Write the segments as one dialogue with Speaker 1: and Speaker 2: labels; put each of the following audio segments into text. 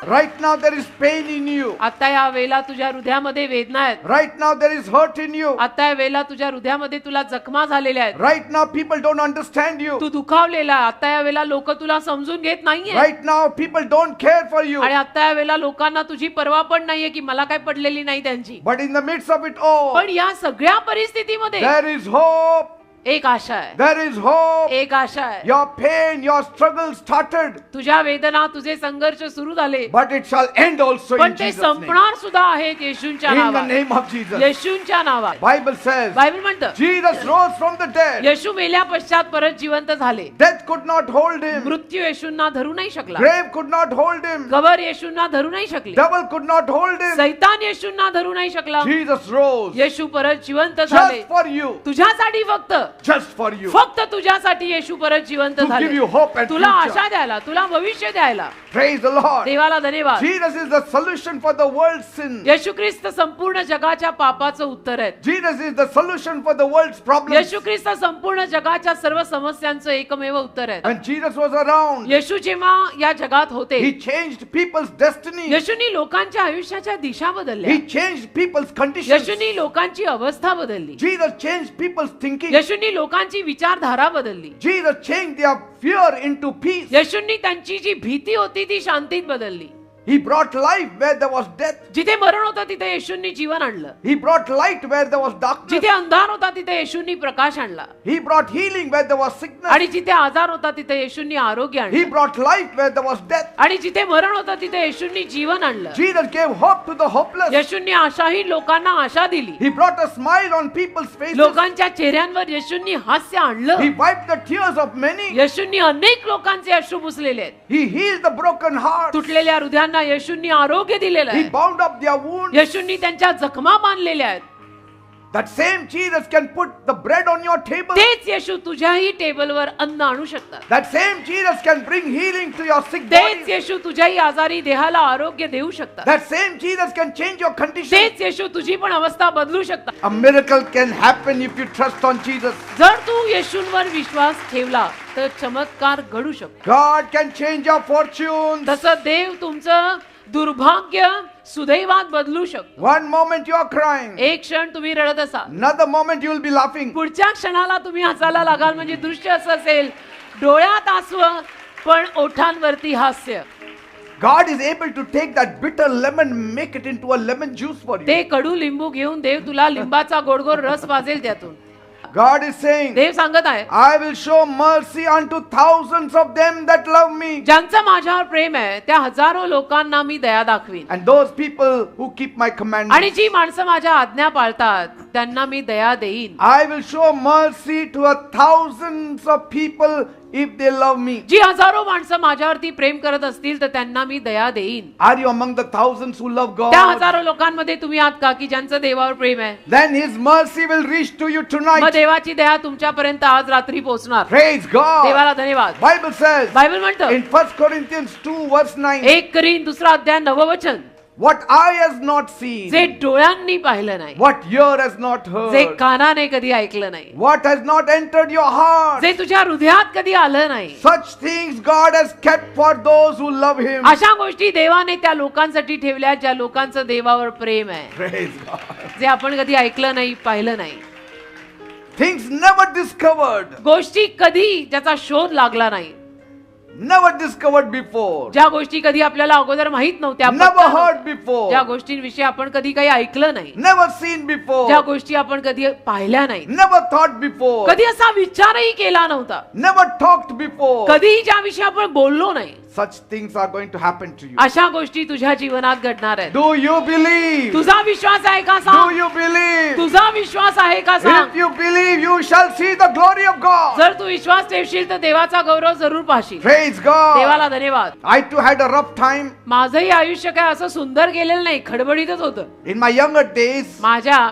Speaker 1: Right now there is pain in you.
Speaker 2: आता या वेळेला तुझ्या हृदयामध्ये वेदना आहेत.
Speaker 1: Right now there is hurt in you.
Speaker 2: आता या वेळेला तुझ्या हृदयामध्ये तुला जखमा झालेल्या आहेत.
Speaker 1: Right now people don't understand you.
Speaker 2: तू दुखावलेला. आता या वेळेला लोक तुला समजून घेत नाहीये.
Speaker 1: Right now people don't care for you.
Speaker 2: आणि आता या वेळेला लोकांना तुझी पर्वा पण नाहीये की मला काय पडलेली नाही त्यांची.
Speaker 1: But in the midst of it all,
Speaker 2: पण या सगळ्या परिस्थितीमध्ये
Speaker 1: there is hope.
Speaker 2: एक आशा आहे.
Speaker 1: There is hope.
Speaker 2: एक आशा आहे.
Speaker 1: Your pain, your struggle started,
Speaker 2: तुझ्या वेदना तुझे संघर्ष सुरू झाले.
Speaker 1: but it shall end also
Speaker 2: पण
Speaker 1: in
Speaker 2: ते
Speaker 1: Jesus' name.
Speaker 2: संपणार सुद्धा आहेत येशूंच्या
Speaker 1: In the
Speaker 2: नावात.
Speaker 1: name of Jesus.
Speaker 2: येशूंच्या नावात.
Speaker 1: Bible says
Speaker 2: बायबल म्हणतं
Speaker 1: Jesus rose from the dead.
Speaker 2: येशू मेल्या पश्चात परत जिवंत झाले.
Speaker 1: Death could not hold him.
Speaker 2: मृत्यू येशूंना धरू नाही शकला.
Speaker 1: Grave could not hold him.
Speaker 2: कबर येशूंना धरू नाही शकली.
Speaker 1: Devil could not hold him.
Speaker 2: सैतान येशूंना धरू नाही शकला.
Speaker 1: Jesus rose
Speaker 2: येशू परत जिवंत झाले.
Speaker 1: just for you.
Speaker 2: तुझ्यासाठी फक्त
Speaker 1: Just for you.
Speaker 2: फक्त तुझ्यासाठी येशू परत जिवंत
Speaker 1: To give you
Speaker 2: झाले.
Speaker 1: hope and
Speaker 2: तुला
Speaker 1: future.
Speaker 2: आशा द्यायला, तुला भविष्य द्यायला.
Speaker 1: Praise the Lord.
Speaker 2: देवाला धन्यवाद.
Speaker 1: Jesus is the solution for the world's sin.
Speaker 2: येशू ख्रिस्त संपूर्ण जगाच्या पापाचं उत्तर आहे.
Speaker 1: Jesus is the solution for the world's problems.
Speaker 2: येशू ख्रिस्त संपूर्ण जगाच्या सर्व समस्यांचं एकमेव उत्तर आहे.
Speaker 1: When Jesus was around,
Speaker 2: येशू जेव्हा या जगात होते,
Speaker 1: he changed people's destiny.
Speaker 2: येशूनी लोकांच्या आयुष्याच्या दिशा बदलल्या.
Speaker 1: He changed people's conditions.
Speaker 2: येशूनी लोकांची अवस्था बदलली.
Speaker 1: Jesus changed people's thinking.
Speaker 2: येशूनी लोकांची विचारधारा बदलली.
Speaker 1: Jesus changed their fear into peace.
Speaker 2: येशूंनी त्यांची जी भीती होती ती शांतीत बदलली.
Speaker 1: He brought life where there was death.
Speaker 2: जिथे मरण होतं तिथे येशूंनी जीवन आणलं.
Speaker 1: He brought light where there was darkness.
Speaker 2: जिथे अंधार होता तिथे येशूंनी प्रकाश आणला.
Speaker 1: He brought healing where there was sickness.
Speaker 2: आणि जिथे आजार होता तिथे येशूंनी आरोग्य
Speaker 1: He
Speaker 2: आणलं.
Speaker 1: brought life where there was death.
Speaker 2: आणि जिथे मरण होतं तिथे येशूंनी जीवन आणलं.
Speaker 1: Jesus gave hope to the hopeless.
Speaker 2: येशूंनी आशाहीन लोकांना आशा दिली.
Speaker 1: He brought a smile on people's faces.
Speaker 2: लोकांच्या चेहऱ्यांवर येशूंनी हास्य
Speaker 1: He
Speaker 2: आणलं.
Speaker 1: wiped the tears of many.
Speaker 2: येशूंनी अनेक लोकांचे अश्रू पुसलेले आहेत.
Speaker 1: He healed the broken heart.
Speaker 2: तुटलेल्या हृदयांना येशूंनी आरोग्य दिलेलं
Speaker 1: He
Speaker 2: आहे.
Speaker 1: bound up their wounds.
Speaker 2: येशूंनी त्यांच्या जखमा बांधलेल्या आहेत.
Speaker 1: That same Jesus can put the bread on your table.
Speaker 2: तेच येशू तुझ्याही टेबलवर अन्न आणू शकतात.
Speaker 1: That same Jesus can bring healing to your sick
Speaker 2: तेच
Speaker 1: body.
Speaker 2: येशू तुझ्याही आजारी देहाला आरोग्य देऊ शकतात.
Speaker 1: That same Jesus can change your condition.
Speaker 2: तेच येशू तुझी पण अवस्था बदलू शकतात.
Speaker 1: A miracle can happen if you trust on Jesus.
Speaker 2: जर तू येशूंवर विश्वास ठेवला तर चमत्कार घडू शकतो.
Speaker 1: God can change your fortunes.
Speaker 2: तसं देव तुमचं दुर्भाग्य सुदैवात बदलू शकतो.
Speaker 1: One moment you are crying.
Speaker 2: एक क्षण तुम्ही रडत असाल,
Speaker 1: Another moment you will be laughing.
Speaker 2: पुढच्या क्षणाला तुम्ही हसायला लागाल. म्हणजे दृश्य असं असेल, डोळ्यात आसव पण ओठांवरती हास्य.
Speaker 1: God is able to take that bitter lemon, make it into a lemon juice for you.
Speaker 2: ते कडू लिंबू घेऊन देव तुला लिंबाचा गोडगोड रस पाजेल त्यातून.
Speaker 1: God is saying,
Speaker 2: देव सांगत आहे,
Speaker 1: I will show mercy unto thousands of them that love me.
Speaker 2: ज्यांचं माझ्यावर प्रेम आहे त्या हजारो लोकांना मी दया दाखवीन.
Speaker 1: And those people who keep my commandments.
Speaker 2: आणि जी माणसं माझ्या आज्ञा पाळतात त्यांना मी दया देईन.
Speaker 1: I will show mercy to a thousands of people if they love me.
Speaker 2: जी हजारो माणसं माझ्यावरती प्रेम करत असतील तर त्यांना मी दया देईन.
Speaker 1: Are you among the thousands who love
Speaker 2: त्या
Speaker 1: God?
Speaker 2: हजारो लोकांमध्ये तुम्ही आहात का की ज्यांचं देवावर प्रेम आहे?
Speaker 1: Then His mercy will reach to you
Speaker 2: मग
Speaker 1: tonight.
Speaker 2: देवाची दया तुमच्यापर्यंत आज रात्री पोहोचणार.
Speaker 1: Praise God.
Speaker 2: देवाला धन्यवाद.
Speaker 1: Bible says
Speaker 2: बायबल म्हणतं
Speaker 1: in 1 Corinthians 2 verse 9,
Speaker 2: 1 करीन 2 अध्याय 9 वचन,
Speaker 1: what eye has not seen,
Speaker 2: जे डोळ्यांनी पाहिलं नाही,
Speaker 1: what ear has not
Speaker 2: जे
Speaker 1: heard,
Speaker 2: कानाने कधी ऐकलं नाही,
Speaker 1: what has not entered your heart,
Speaker 2: जे तुझ्या हृदयात कधी आलं नाही,
Speaker 1: such things God has kept for those who love Him.
Speaker 2: अशा गोष्टी देवाने त्या लोकांसाठी ठेवल्या ज्या लोकांचं देवावर प्रेम आहे,
Speaker 1: Praise God.
Speaker 2: जे आपण कधी ऐकलं नाही, पाहिलं नाही.
Speaker 1: Things never discovered,
Speaker 2: गोष्टी कधी ज्याचा शोध लागला नाही,
Speaker 1: never discovered before,
Speaker 2: ज्या गोष्टी कधी आपल्याला अगोदर माहित नव्हत्या,
Speaker 1: never
Speaker 2: पत्ता
Speaker 1: heard
Speaker 2: नव्हता,
Speaker 1: before,
Speaker 2: ज्या गोष्टींविषयी आपण कधी काही ऐकलं नाही,
Speaker 1: never seen before,
Speaker 2: ज्या गोष्टी आपण कधी पाहिल्या नाही,
Speaker 1: never thought before,
Speaker 2: कधी असा विचारही केला नव्हता,
Speaker 1: never talked before,
Speaker 2: कधीही ज्याविषयी आपण बोललो नाही,
Speaker 1: such things are going to happen to you.
Speaker 2: अशा गोष्टी तुझ्या जीवनात घडणार आहेत.
Speaker 1: Do you believe?
Speaker 2: तुझा विश्वास आहे का
Speaker 1: Do
Speaker 2: सांग?
Speaker 1: you believe?
Speaker 2: तुझा विश्वास आहे का सांग?
Speaker 1: If you believe, you shall see the glory of God.
Speaker 2: जर तू विश्वास ठेवशील तर देवाचा गौरव जरूर पाहशील.
Speaker 1: Praise God.
Speaker 2: देवाला धन्यवाद.
Speaker 1: I too had a rough time.
Speaker 2: माझंही आयुष्य काय असं सुंदर गेलेलं नाही, खडबडीतच होतं.
Speaker 1: In my younger days,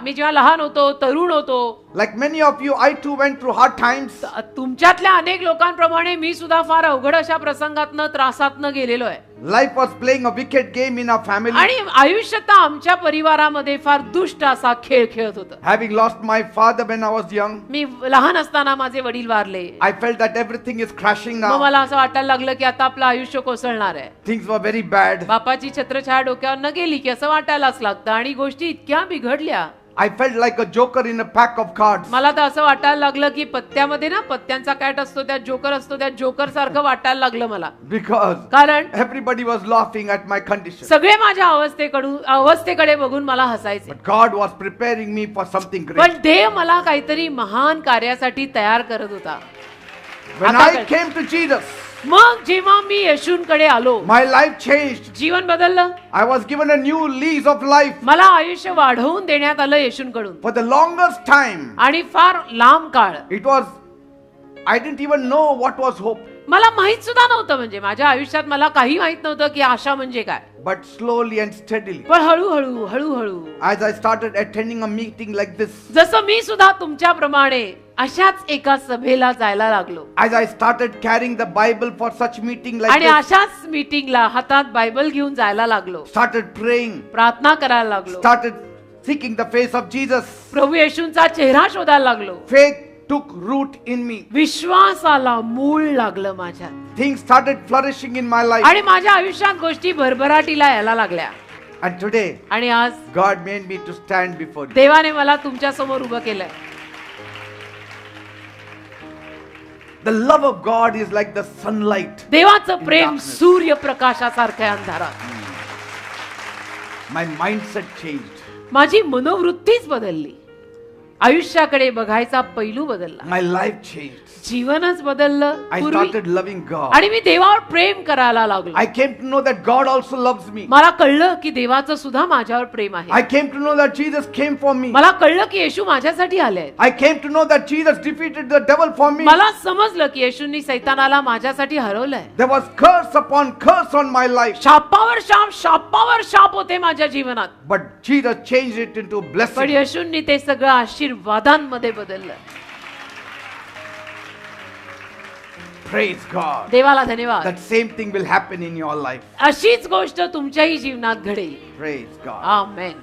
Speaker 2: मी जेव्हा लहान होतो, तरुण होतो,
Speaker 1: like many of you, I too went through hard times.
Speaker 2: तुमच्यातल्या अनेक लोकांप्रमाणे मी सुद्धा फार अवघड अशा प्रसंगातनं त्रासातनं गेलेलो आहे.
Speaker 1: Life was playing a wicked game in our family.
Speaker 2: आणि आयुष्यात आमच्या परिवारामध्ये फार दुष्ट असा खेळ खेळत होतं.
Speaker 1: Having lost my father when I was young,
Speaker 2: मी लहान असताना माझे वडील वारले.
Speaker 1: I felt that everything is crashing
Speaker 2: मग
Speaker 1: now.
Speaker 2: मला असं वाटायला लागलं की आता आपलं आयुष्य कोसळणार आहे.
Speaker 1: Things were very bad.
Speaker 2: बापाची छत्रछाया डोक्यावर न गेली की असं वाटायलाच लागतं आणि गोष्टी इतक्या बिघडल्या.
Speaker 1: I felt like a joker in a pack of cards.
Speaker 2: मला तर असं वाटायला लागलं की पत्त्यामध्ये ना पत्त्यांचा कॅट असतो त्यात जोकर असतो त्या जोकर सारखं वाटायला लागलं मला.
Speaker 1: Because
Speaker 2: कारण
Speaker 1: everybody was laughing at my condition.
Speaker 2: सगळे माझ्या अवस्थेकडे बघून मला हसायचे.
Speaker 1: But God was preparing me for something great.
Speaker 2: पण देव मला काहीतरी महान कार्यासाठी तयार करत होता.
Speaker 1: When
Speaker 2: आता
Speaker 1: I came to Jesus,
Speaker 2: मग जेव्हा मी येशूंकडे आलो
Speaker 1: my life changed.
Speaker 2: जीवन बदललं.
Speaker 1: I was given a new lease of life.
Speaker 2: मला आयुष्य वाढवून देण्यात आलं येशूंकडून.
Speaker 1: For the longest time,
Speaker 2: आणि फार लांब काळ
Speaker 1: it was, I didn't even know what was hope.
Speaker 2: मला माहित सुद्धा नव्हतं. म्हणजे माझ्या आयुष्यात मला काही माहित नव्हतं की आशा म्हणजे काय.
Speaker 1: But slowly and steadily,
Speaker 2: पण हळूहळू
Speaker 1: as I started attending a meeting like this,
Speaker 2: जसं मी सुद्धा तुमच्याप्रमाणे अशाच एका सभेला जायला लागलो
Speaker 1: as I started carrying the Bible for such meeting like
Speaker 2: आणि
Speaker 1: this,
Speaker 2: अशाच मीटिंगला हातात बायबल घेऊन जायला लागलो.
Speaker 1: started praying,
Speaker 2: प्रार्थना करायला लागलो.
Speaker 1: started seeking the face of Jesus.
Speaker 2: प्रभू येशूंचा चेहरा शोधायला लागलो.
Speaker 1: Faith took root in me.
Speaker 2: विश्वासाला मूळ लागलं माझ्यात.
Speaker 1: Things started flourishing in my life.
Speaker 2: आणि माझ्या आयुष्यात गोष्टी भरभराटीला यायला लागल्या.
Speaker 1: And today,
Speaker 2: आणि आज
Speaker 1: God made me to stand before you.
Speaker 2: देवाने मला तुमच्या समोर उभं केलंय.
Speaker 1: The love of God is like the sunlight.
Speaker 2: देवाचं प्रेम
Speaker 1: darkness.
Speaker 2: सूर्यप्रकाशासारखं आहे अंधारात.
Speaker 1: My mindset changed.
Speaker 2: माझी मनोवृत्तीच बदलली. आयुष्याकडे बघायचा पैलू बदलला.
Speaker 1: My life changed.
Speaker 2: जीवनच बदललं.
Speaker 1: I
Speaker 2: पूर्वी
Speaker 1: started loving God.
Speaker 2: आणि मी देवावर प्रेम करायला लागलो.
Speaker 1: I came to know that God also loves me.
Speaker 2: मला कळलं की देवाचं सुद्धा माझ्यावर प्रेम आहे.
Speaker 1: I came to know that Jesus came for me.
Speaker 2: मला कळलं की येशू माझ्यासाठी आले आहेत.
Speaker 1: I came to know that Jesus defeated the devil for me.
Speaker 2: मला समजलं की येशूंनी सैतानाला माझ्यासाठी हरवलंय.
Speaker 1: There was curse upon curse on my life.
Speaker 2: शापावर शाप शापावर शाप होते माझ्या जीवनात.
Speaker 1: But Jesus changed it into
Speaker 2: पण
Speaker 1: blessing.
Speaker 2: येशूंनी ते सगळं आशीर्वादांमध्ये बदललं.
Speaker 1: Praise God.
Speaker 2: देवाला धन्यवाद.
Speaker 1: That same thing will happen in your life.
Speaker 2: अशीच गोष्ट तुमच्याही जीवनात घडेल.
Speaker 1: Praise God.
Speaker 2: आमेन.